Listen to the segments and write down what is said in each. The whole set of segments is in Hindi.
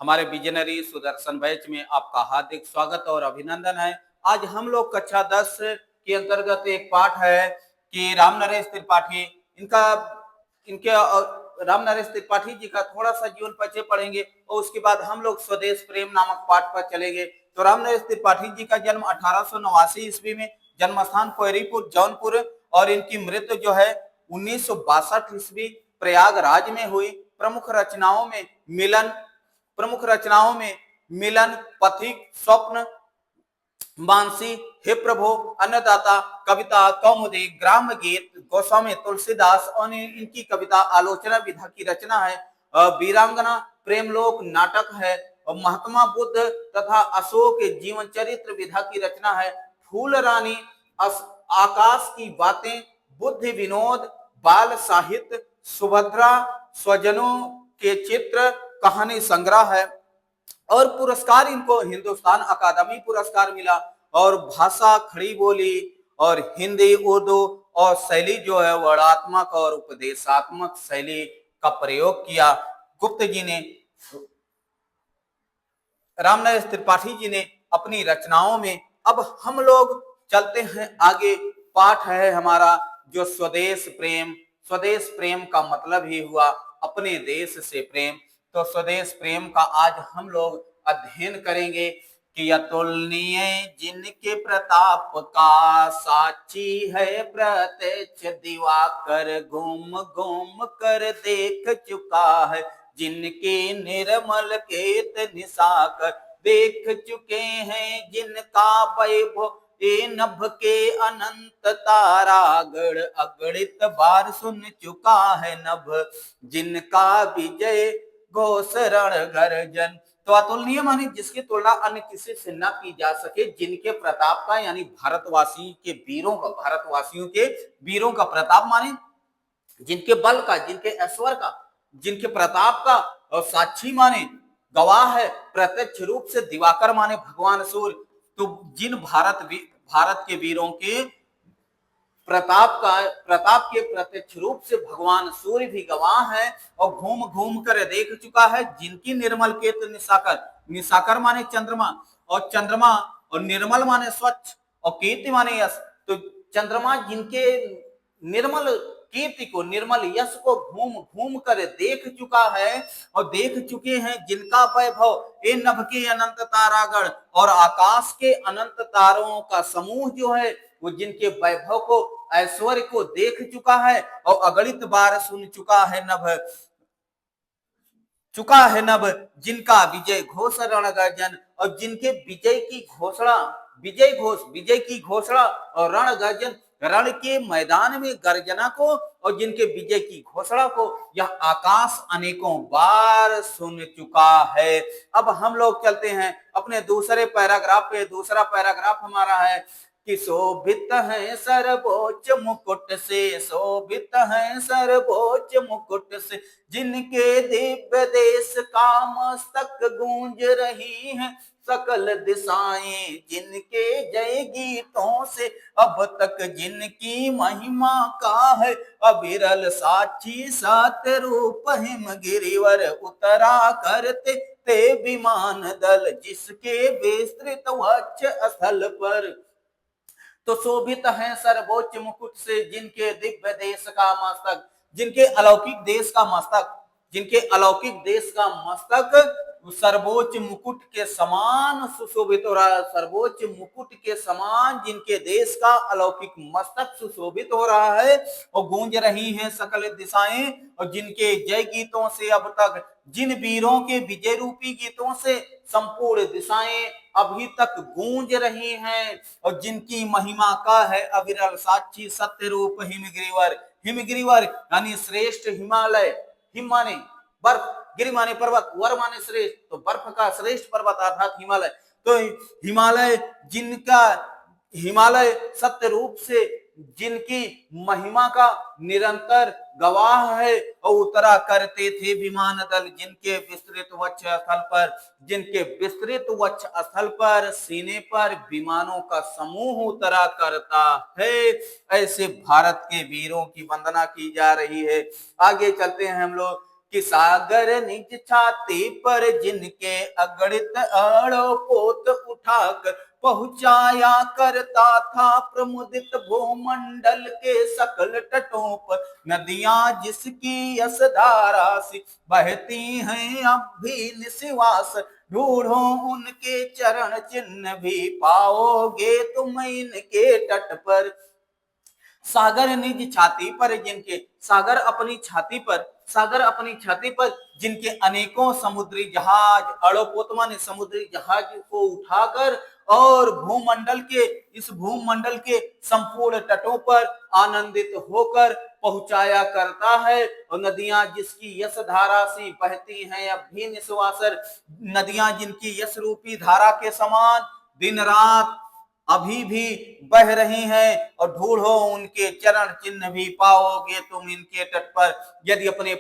हमारे विजनरी सुदर्शन बैच में आपका हार्दिक स्वागत और अभिनंदन है। आज हम लोग कक्षा 10 के अंतर्गत एक पाठ है कि राम नरेश त्रिपाठी इनका इनके राम नरेश त्रिपाठी जी का थोड़ा सा जीवन परिचय पढ़ेंगे और उसके बाद हम लोग स्वदेश प्रेम नामक पाठ पर चलेंगे। तो राम नरेश त्रिपाठी जी का जन्म 1889 ईस्वी में, जन्म स्थान कोयरीपुर जौनपुर और इनकी मृत्यु जो है 1962 ईस्वी प्रयागराज में हुई। प्रमुख रचनाओं में मिलन, पथिक, स्वप्न, मानसी, हे प्रभु, अन्नदाता, कविता कौमुदी, ग्राम गीत, गोस्वामी तुलसीदास और इनकी कविता आलोचना विधा की रचना है। वीरांगना, प्रेमलोक नाटक है। महात्मा बुद्ध तथा अशोक के जीवन चरित्र विधा की रचना है। फूल रानी, आकाश की बातें, बुद्धि विनोद, बाल साहित्य, सुभद्रा, स्वजनों के चित्र, कहानी संग्रह है। और पुरस्कार इनको हिंदुस्तान अकादमी पुरस्कार मिला। और भाषा खड़ी बोली और हिंदी, उर्दू और शैली जो है वर्णात्मक और उपदेशात्मक शैली का प्रयोग किया। गुप्त जी ने, राम नरेश त्रिपाठी जी ने अपनी रचनाओं में। अब हम लोग चलते हैं आगे। पाठ है हमारा जो स्वदेश प्रेम। स्वदेश प्रेम का मतलब ही हुआ अपने देश से प्रेम। तो स्वदेश प्रेम का आज हम लोग अध्ययन करेंगे कि अतुलनीय जिनके प्रताप का, साक्षी है प्रत्यक्ष दिवाकर, घूम घूम कर देख चुका है, जिनके निर्मल केत निशाकर, देख चुके हैं जिनका वैभव, ए नभ के अनंत तारागढ़, अगणित बार सुन चुका है नभ, जिनका विजय घोष रण गर्जन। तो अतुलनीय माने जिसकी तुलना अन्य किसी से न की जा सके, जिनके प्रताप का यानी भारतवासियों के वीरों का प्रताप माने जिनके बल का, जिनके ऐश्वर्य का, जिनके प्रताप का। और साक्षी माने गवाह है, प्रत्यक्ष रूप से दिवाकर माने भगवान सूर्य। तो जिन भारत के वीरों के प्रताप के प्रत्यक्ष रूप से भगवान सूर्य भी गवाह है और घूम घूम कर देख चुका है, जिनकी निर्मल केत निशाकर, निशाकर माने चंद्रमा, और चंद्रमा और निर्मल माने स्वच्छ और कीर्ति माने यश। तो चंद्रमा जिनके निर्मल कीर्ति को, निर्मल यश को घूम घूम कर देख चुका है और देख चुके हैं जिनका वैभव, ए नभ के अनंत तारागण, और आकाश के अनंत तारों का समूह जो है वो जिनके वैभव को, ऐश्वर्य को देख चुका है और अगणित बार सुन चुका है नभ, जिनका विजय घोष रण गर्जन, और जिनके विजय की घोषणा और रण गर्जन, रण के मैदान में गर्जना को और जिनके विजय की घोषणा को यह आकाश अनेकों बार सुन चुका है। अब हम लोग चलते हैं अपने दूसरे पैराग्राफ पे। दूसरा पैराग्राफ हमारा है कि शोभित है सर्वोच्च मुकुट से, शोभित है सर्वोच्च मुकुट से, जिनके दिव्य देश का मस्तक गूंज रही है सकल दिशाएं, जिनके जय गीतों से अब तक जिनकी महिमा का है अविरल साक्षी, सत्य रूप हिम गिरिवर उतरा करते ते विमान दल, जिसके विस्तृत वक्ष स्थल पर। तो शोभित है सर्वोच्च मुकुट से, जिनके दिव्य देश का मस्तक, जिनके अलौकिक देश का मस्तक सर्वोच्च मुकुट के समान सुशोभित हो रहा है। सर्वोच्च मुकुट के समान जिनके देश का अलौकिक मस्तक सुशोभित हो रहा है और गूंज रही हैं सकल दिशाएं, और जिनके जय गीतों से अब तक, जिन वीरों के विजय रूपी गीतों से संपूर्ण दिशाएं अभी तक गूंज रही हैं, और जिनकी महिमा का है अविरल साक्षी, सत्य रूप हिमगिरिवर यानी श्रेष्ठ हिमालय। हिम माने बर्फ, गिरि माने पर्वत, वर माने श्रेष्ठ, तो बर्फ का श्रेष्ठ पर्वत अर्थात हिमालय। तो हिमालय सत्य रूप से जिनकी महिमा का निरंतर गवाह है और उतरा करते थे विमान दल, जिनके विस्तृत वक्ष स्थल पर सीने पर विमानों का समूह उतरा करता है। ऐसे भारत के वीरों की वंदना की जा रही है। आगे चलते हैं हम लोग कि सागर निज छाती पर जिनके अगणित अड़ो पोत उठाकर पहुंचाया करता था प्रमुदित भूमंडल के सकल तटों पर। नदियां जिसकी यश धारा सी बहती हैं अब भी निस्वास, ढूंढो उनके चरण चिन्ह भी पाओगे तुम इनके तट पर। सागर निज छाती पर जिनके, सागर अपनी छाती पर जिनके अनेकों समुद्री जहाज, अड़ोपोतमा ने समुद्री जहाज को उठाकर और भूमंडल के संपूर्ण तटों पर आनंदित होकर पहुंचाया करता है। और नदियां जिसकी यश धारा सी बहती हैं अब भी निस्वासर, नदियां जिनकी यश रूपी धारा के समान दिन रात अभी भी बह रही हैं, और ढूंढो उनके चरण चिन्ह भी पाओगे तुम इनके तट पर। यदि अपने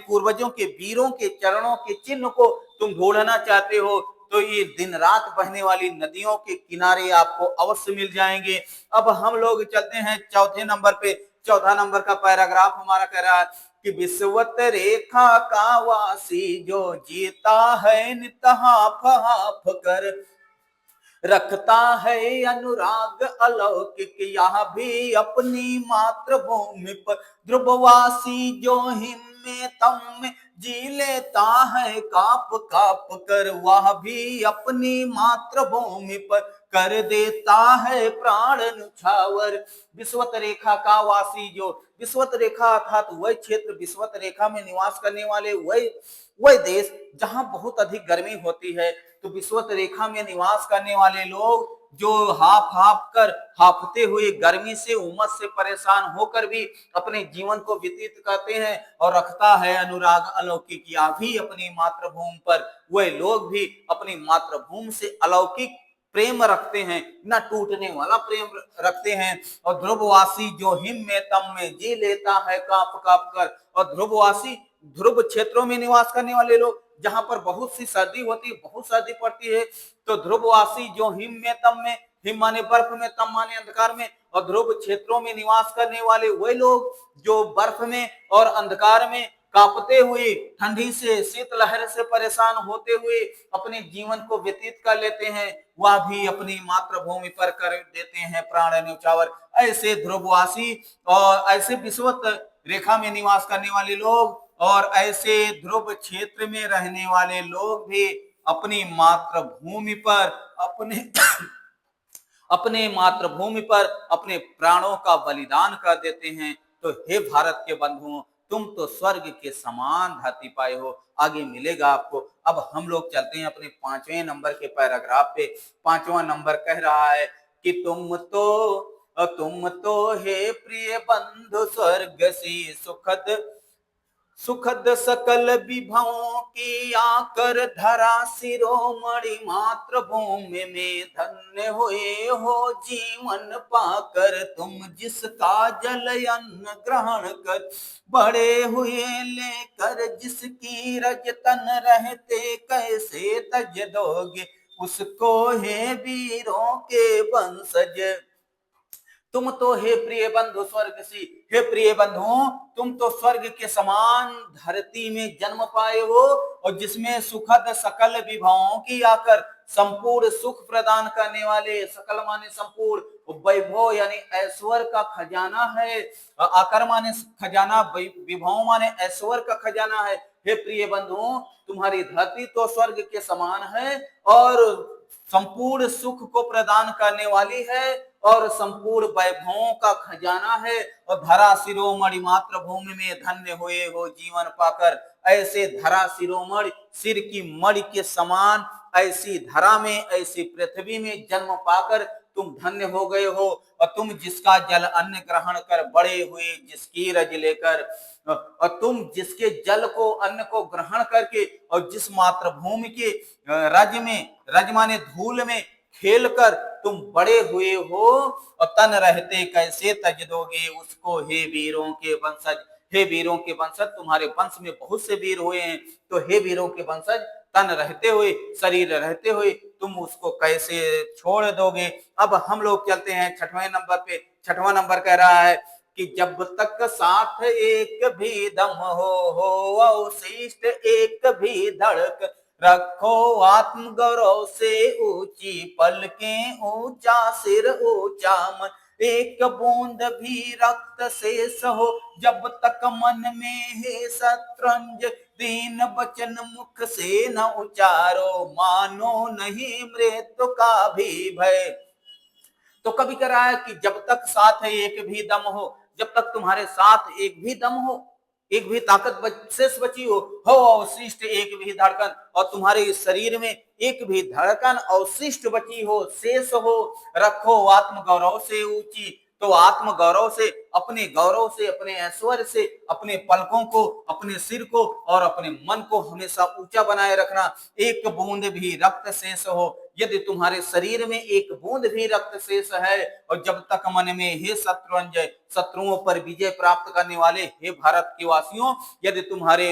पूर्वजों के वीरों के चरणों के चिन्ह को तुम ढूंढना चाहते हो तो ये दिन रात बहने वाली नदियों के किनारे आपको अवश्य मिल जाएंगे। अब हम लोग चलते हैं चौथे नंबर पे। चौथा नंबर का पैराग्राफ हमारा कह रहा है कि विश्वत रेखा का वासी जो जीता है नित हाफ हाफ कर, रखता है अनुराग अलौकिक यह भी अपनी मातृभूमि पर। ध्रुववासी जो हिम में तम में जी लेता है काप काप कर, वह भी अपनी मातृभूमि पर कर देता है प्राण न्यौछावर। विश्वत रेखा का वासी जो, विश्वत रेखा अर्थात वह क्षेत्र, विश्वत रेखा में निवास करने वाले वह देश जहां बहुत अधिक गर्मी होती है, तो विश्वत रेखा में निवास करने वाले लोग जो हाफते हुए गर्मी से, उमस से परेशान होकर भी अपने जीवन को व्यतीत करते हैं और रखता है अनुराग अलौकिक या भी अपनी मातृभूमि पर। वह लोग भी अपनी मातृभूमि से अलौकिक प्रेम रखते हैं, न टूटने वाला प्रेम रखते हैं। और ध्रुववासी जो हिम में तम में जी लेता है काप काप कर, और ध्रुववासी ध्रुव क्षेत्रों में निवास करने वाले लोग जहां पर बहुत सी सर्दी होती है, बहुत सर्दी पड़ती है, तो ध्रुववासी जो हिम में तम में, हिम माने बर्फ में, तम माने अंधकार में, और ध्रुव क्षेत्रों में निवास करने वाले वे लोग जो बर्फ में और अंधकार में कांपते हुए, ठंडी से, शीतलहर से परेशान होते हुए अपने जीवन को व्यतीत कर लेते हैं, वह भी अपनी मातृभूमि पर कर देते हैं प्राण न्यौछावर। ऐसे ध्रुववासी और ऐसे विश्वत रेखा में निवास करने वाले लोग और ऐसे ध्रुव क्षेत्र में रहने वाले लोग भी अपनी मातृभूमि पर अपने मातृभूमि पर अपने प्राणों का बलिदान कर देते हैं। तो हे भारत के बंधुओं, तुम तो स्वर्ग के समान धरती पाए हो। आगे मिलेगा आपको। अब हम लोग चलते हैं अपने 5वें नंबर के पैराग्राफ पे। 5वां नंबर कह रहा है कि तुम तो हे प्रिय बंधु स्वर्ग सी सुखद सकल विभवों की आकर धरा शिरोमणि मातृभूमि में धन्य हुए हो जीवन पाकर। तुम जिसका जल अन्न ग्रहण कर बड़े हुए लेकर, जिसकी रज तन रहते कैसे तज दोगे उसको हे वीरों के वंशज। तुम तो हे प्रिय बंधु स्वर्ग सी, हे प्रिय बंधु तुम तो स्वर्ग के समान धरती में जन्म पाए हो, और जिसमें सुखद सकल विभवों की आकर संपूर्ण सुख प्रदान करने वाले, सकल माने संपूर्ण, वैभव यानी ऐश्वर्य का खजाना है, आकर माने खजाना, विभव माने ऐश्वर्य का खजाना है। हे प्रिय बंधु तुम्हारी धरती तो स्वर्ग के समान है और संपूर्ण सुख को प्रदान करने वाली है और संपूर्ण वैभवों का खजाना है, और धरा शिरोमणि मातृभूमि में धन्य हुए हो जीवन पाकर। ऐसे धरा शिरोमणि, सिर की मणि के समान ऐसी धरा में, ऐसी पृथ्वी में जन्म पाकर तुम धन्य हो गए हो, और तुम जिसका जल अन्न ग्रहण कर बड़े हुए, जिसकी रज लेकर, और तुम जिसके जल को, अन्न को ग्रहण करके और जिस मातृभूमि के रज में, रज माने धूल में खेलकर तुम बड़े हुए हो, और तन रहते कैसे तज दोगे उसको हे वीरों के वंशज। हे वीरों के वंशज, तुम्हारे वंश में बहुत से वीर हुए हैं, तो हे वीरों के वंशज तन रहते हुए, शरीर रहते हुए तुम उसको कैसे छोड़ दोगे। अब हम लोग चलते हैं 6वें नंबर पे। 6वां नंबर कह रहा है कि जब तक साथ एक भी दम हो अवशिष्ट एक भी धड़क, रखो आत्म गौरव से ऊंची पलकें ऊंचा सिर ऊंचा मन, एक बूंद भी रक्त शेष हो जब तक मन में है शतरंज, दीन वचन मुख से न उचारो मानो नहीं मृत्यु का भी भय। तो कभी कह रहा है कि जब तक साथ है एक भी दम हो, जब तक तुम्हारे साथ एक भी दम हो, एक भी ताकत शेष बची हो अवशिष्ट एक भी धड़कन, और तुम्हारे इस शरीर में एक भी धड़कन अवशिष्ट बची हो शेष हो, रखो आत्म गौरव से ऊंची। तो आत्म गौरव से, अपने गौरव से, अपने ऐश्वर्य से, अपने पलकों को, अपने सिर को और अपने मन को हमेशा ऊंचा बनाए रखना। एक बूंद भी रक्त शेष हो, यदि तुम्हारे शरीर में एक बूंद भी रक्त शेष है, और जब तक मन में हे शत्रुंजय, शत्रुओं पर विजय प्राप्त करने वाले हे भारत के वासियों, यदि तुम्हारे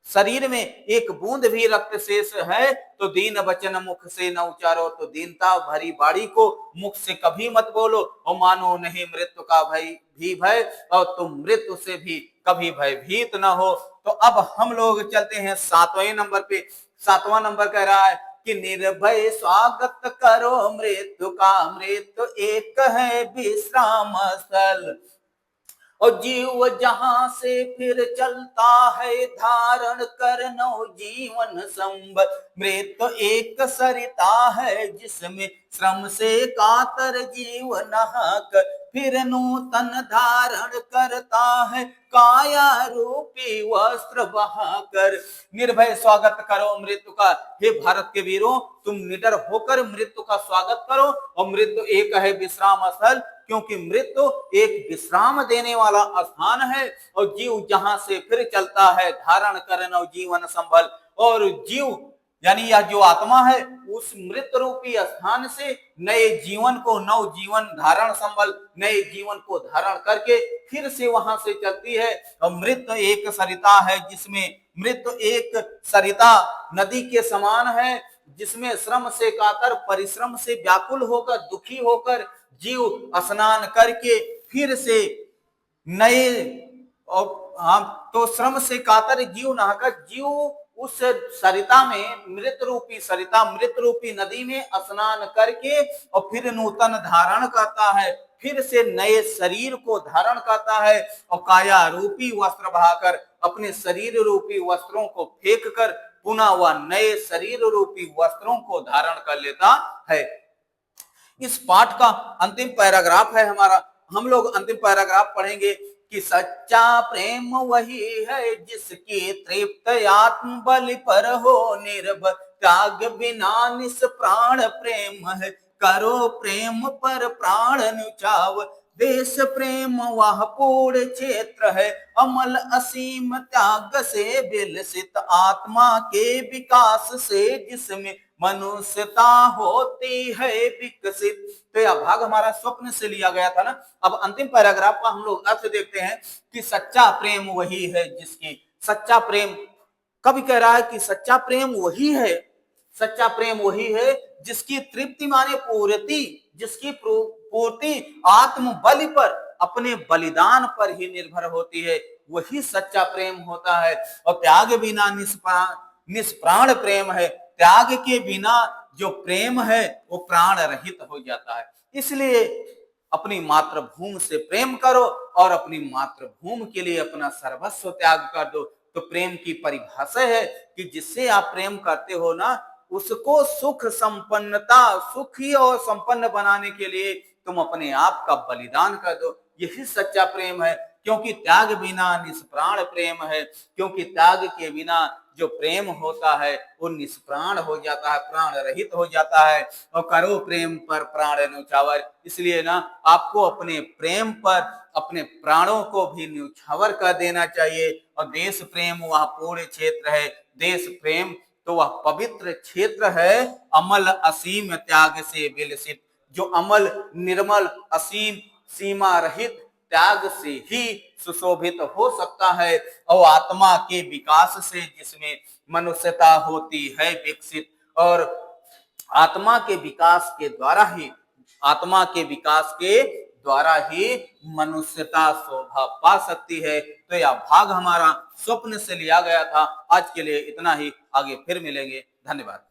शरीर में एक बूंद भी रक्त शेष है तो दीन वचन मुख से न उचारो, तो दीनता भरी बाड़ी को मुख से कभी मत बोलो, और मानो नहीं मृत्यु का भय भी भय, और तुम मृत्यु से भी कभी भयभीत न हो। तो अब हम लोग चलते हैं 7वें नंबर पे। 7वां नंबर कह रहा है कि निर्भय स्वागत करो मृत्यु का, मृत्यु एक है विश्राम स्थल, और जीव जहां से फिर चलता है धारण कर नव जीवन संबल, मृत्यु एक सरिता है जिसमें श्रम से कातर जीव नहाकर फिर नूतन धारण करता है काया रूपी वस्त्र बहाकर। निर्भय स्वागत करो मृत्यु का, हे भारत के वीरों तुम निडर होकर मृत्यु का स्वागत करो, और मृत्यु एक है विश्राम स्थल, क्योंकि मृत्यु एक विश्राम देने वाला स्थान है, और जीव जहां से फिर चलता है धारण कर नव जीवन संबल, और जीव यानी यह जो आत्मा है उस मृत रूपी स्थान से नए जीवन को, नव जीवन धारण संबल, नए जीवन को धारण करके फिर से वहां से चलती है। और मृत्यु एक सरिता है जिसमें, मृत्यु एक सरिता नदी के समान है जिसमें श्रम से कातर, परिश्रम से व्याकुल होकर, दुखी होकर जीव स्नान करके फिर से नए, और हाँ, तो श्रम से कातर जीव नहाकर जीव उस सरिता में, मृत रूपी सरिता, मृत रूपी नदी में स्नान करके और फिर नूतन धारण करता है, फिर से नए शरीर को धारण करता है, और काया रूपी वस्त्र बहाकर अपने शरीर रूपी वस्त्रों को फेंक कर पुनः वह नए शरीर रूपी वस्त्रों को धारण कर लेता है। इस पाठ का अंतिम पैराग्राफ है हमारा, हम लोग अंतिम पैराग्राफ पढ़ेंगे कि सच्चा प्रेम वही है जिसकी तृप्त आत्म बलि पर हो निर्भर, त्याग बिना निस प्राण प्रेम है, करो प्रेम पर प्राण न्युचाव, देश प्रेम वह पूर्ण क्षेत्र है, अमल असीम त्याग से विलसित, आत्मा के विकास से जिसमें मनुष्यता होती है विकसित। तो यह भाग हमारा स्वप्न से लिया गया था ना। अब अंतिम पैराग्राफ का हम लोग अर्थ देखते हैं कि सच्चा प्रेम वही है जिसकी, सच्चा प्रेम कभी कह रहा है कि सच्चा प्रेम वही है, सच्चा प्रेम वही है जिसकी तृप्ति माने पूर्ति, जिसकी पूर्ति आत्म बलि पर, अपने बलिदान पर ही निर्भर होती है, वही सच्चा प्रेम होता है। और त्याग बिना निष्प्राण प्रेम है, त्याग के बिना जो प्रेम है वो प्राण रहित हो जाता है। इसलिए अपनी मातृभूमि से प्रेम करो और अपनी मातृभूमि के लिए अपना सर्वस्व त्याग कर दो। तो प्रेम की परिभाषा है कि जिससे आप प्रेम करते हो ना, उसको सुख संपन्नता, सुखी और संपन्न बनाने के लिए तुम अपने आप का बलिदान कर दो। यही सच्चा प्रेम है, क्योंकि त्याग बिना निष्प्राण प्रेम है, क्योंकि त्याग के बिना जो प्रेम होता है वो निष्प्राण हो जाता है, प्राण रहित हो जाता है। और करो प्रेम पर प्राण न्यौछावर, इसलिए ना आपको अपने प्रेम पर अपने प्राणों को भी न्यौछावर कर देना चाहिए। और देश प्रेम वह पूर्ण क्षेत्र है, देश प्रेम तो वह पवित्र क्षेत्र है, अमल असीम त्याग से विलसित, जो अमल निर्मल असीम सीमा रहित त्याग से ही सुशोभित हो सकता है। और आत्मा के विकास से जिसमें मनुष्यता होती है विकसित, और आत्मा के विकास के द्वारा ही, आत्मा के विकास के द्वारा ही मनुष्यता शोभा पा सकती है। तो यह भाग हमारा स्वप्न से लिया गया था। आज के लिए इतना ही, आगे फिर मिलेंगे। धन्यवाद।